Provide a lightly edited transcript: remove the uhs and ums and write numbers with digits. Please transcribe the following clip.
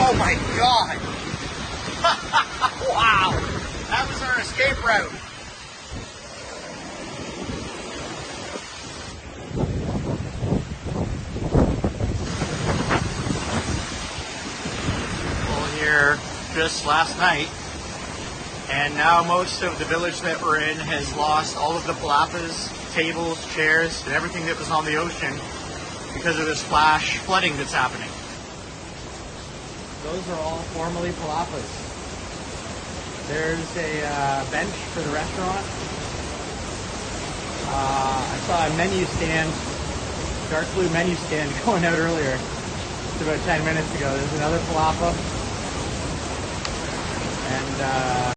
Oh my god! Wow! That was our escape route. Well, here just last night, and now most of the village that we're in has lost all of the palapas, tables, chairs, and everything that was on the ocean because of this flash flooding that's happening. Those are all formerly palapas. There's a bench for the restaurant. I saw a menu stand, dark blue menu stand going out earlier. It's about 10 minutes ago. There's another palapa. And